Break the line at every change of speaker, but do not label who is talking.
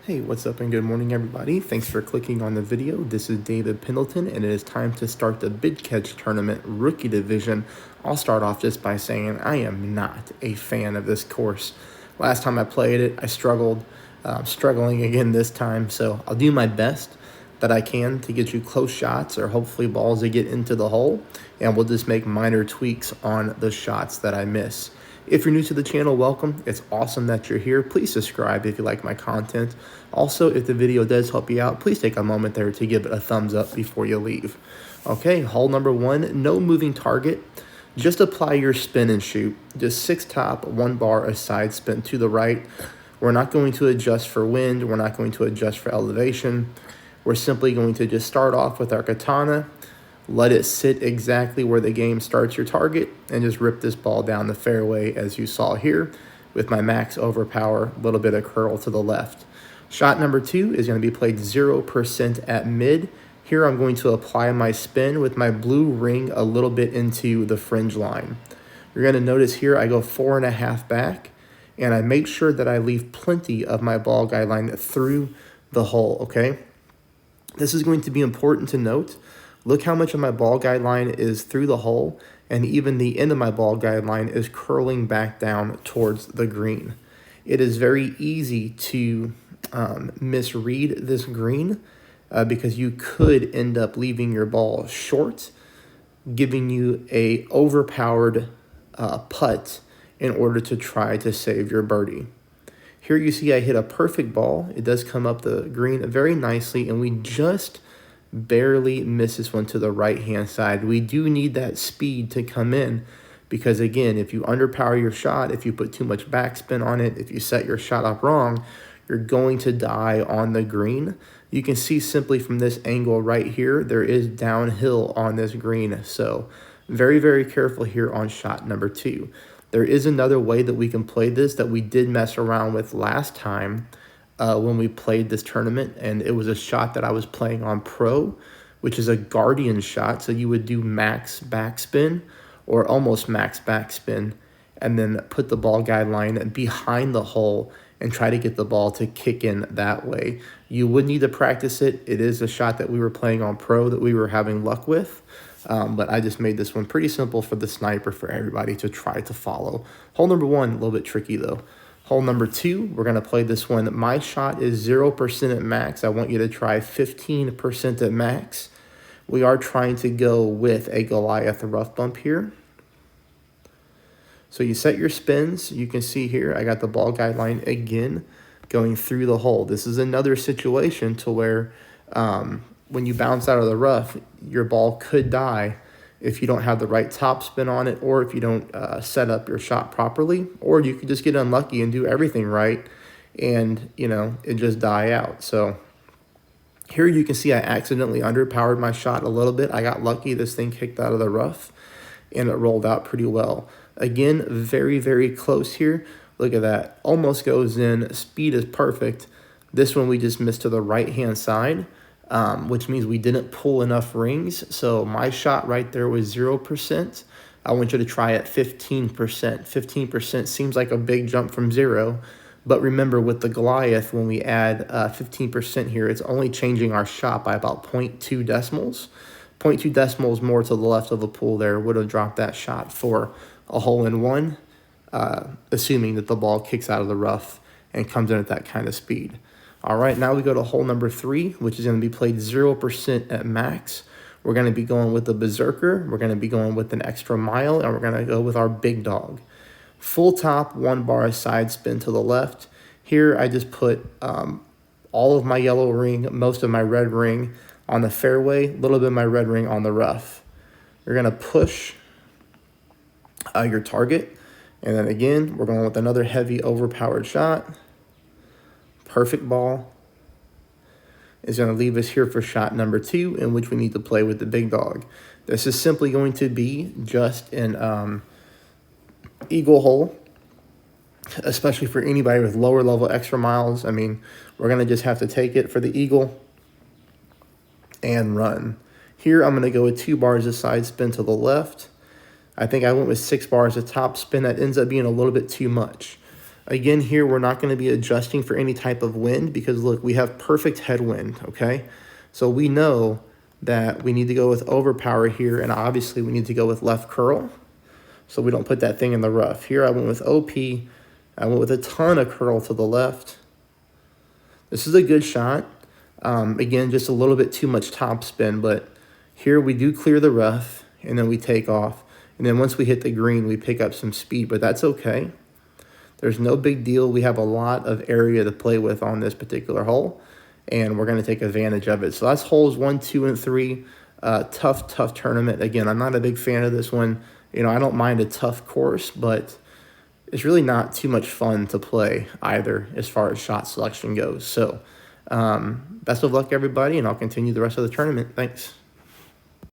Hey, what's up and good morning everybody. Thanks for clicking on the video. This is David Pendleton and it is time to start the Big Catch Tournament Rookie Division. I'll start off just by saying I am not a fan of this course. Last time I played it, I struggled. Struggling again this time, so I'll do my best that I can to get you close shots or hopefully balls that get into the hole, and we'll just make minor tweaks on the shots that I miss. If you're new to the channel, welcome. It's awesome that you're here. Please subscribe if you like my content. Also, if the video does help you out, please take a moment there to give it a thumbs up before you leave. Okay, hole number one, no moving target. Just apply your spin and shoot. Just 6 top, 1 bar, a side spin to the right. We're not going to adjust for wind. We're not going to adjust for elevation. We're simply going to just start off with our katana, let it sit exactly where the game starts your target, and just rip this ball down the fairway as you saw here with my max overpower, a little bit of curl to the left. Shot number 2 is going to be played 0% at mid. Here I'm going to apply my spin with my blue ring a little bit into the fringe line. You're going to notice here I go 4.5 back, and I make sure that I leave plenty of my ball guideline through the hole, okay? This is going to be important to note. Look how much of my ball guideline is through the hole, and even the end of my ball guideline is curling back down towards the green. It is very easy to misread this green because you could end up leaving your ball short, giving you a overpowered putt in order to try to save your birdie. Here you see I hit a perfect ball. It does come up the green very nicely, and we just barely miss this one to the right-hand side. We do need that speed to come in because, again, if you underpower your shot, if you put too much backspin on it, if you set your shot up wrong, you're going to die on the green. You can see simply from this angle right here, there is downhill on this green. So very, very careful here on shot number 2. There is another way that we can play this that we did mess around with last time when we played this tournament, and it was a shot that I was playing on pro, which is a guardian shot. So you would do max backspin or almost max backspin and then put the ball guideline behind the hole and try to get the ball to kick in that way. You would need to practice it. It is a shot that we were playing on pro that we were having luck with. But I just made this one pretty simple for the sniper for everybody to try to follow. Hole number 1, a little bit tricky though. Hole number 2, we're going to play this one. My shot is 0% at max. I want you to try 15% at max. We are trying to go with a Goliath rough bump here. So you set your spins. You can see here I got the ball guideline again going through the hole. This is another situation to where when you bounce out of the rough, your ball could die if you don't have the right top spin on it, or if you don't set up your shot properly, or you could just get unlucky and do everything right and, you know, it just die out. So here you can see I accidentally underpowered my shot a little bit. I got lucky. This thing kicked out of the rough and it rolled out pretty well. Again, very, very close here. Look at that. Almost goes in. Speed is perfect. This one we just missed to the right-hand side, which means we didn't pull enough rings. So my shot right there was 0%. I want you to try at 15%. 15% seems like a big jump from 0. But remember, with the Goliath, when we add 15% here, it's only changing our shot by about 0.2 decimals. 0.2 decimals more to the left of the pool there would have dropped that shot for a hole-in-one, assuming that the ball kicks out of the rough and comes in at that kind of speed. All right, now we go to hole number 3, which is going to be played 0% at max. We're going to be going with the Berserker. We're going to be going with an extra mile, and we're going to go with our big dog. Full top, 1 bar side spin to the left. Here I just put all of my yellow ring, most of my red ring on the fairway, a little bit of my red ring on the rough. You're going to push your target, and then again, we're going with another heavy overpowered shot. Perfect ball is going to leave us here for shot number 2, in which we need to play with the big dog. This is simply going to be just an eagle hole, especially for anybody with lower level extra miles. I mean, we're going to just have to take it for the eagle and run. Here I'm going to go with 2 bars of side spin to the left. I think I went with 6 bars of top spin. That ends up being a little bit too much. Again, here we're not going to be adjusting for any type of wind because look, we have perfect headwind, okay? So we know that we need to go with overpower here, and obviously we need to go with left curl so we don't put that thing in the rough. Here I went with OP. I went with a ton of curl to the left. This is a good shot. Again, just a little bit too much top spin, but here we do clear the rough, and then we take off. And then once we hit the green, we pick up some speed, but that's okay. There's no big deal. We have a lot of area to play with on this particular hole, and we're going to take advantage of it. So that's holes 1, 2, and 3. Tough tournament. Again, I'm not a big fan of this one. You know, I don't mind a tough course, but it's really not too much fun to play either as far as shot selection goes. So best of luck, everybody, and I'll continue the rest of the tournament. Thanks.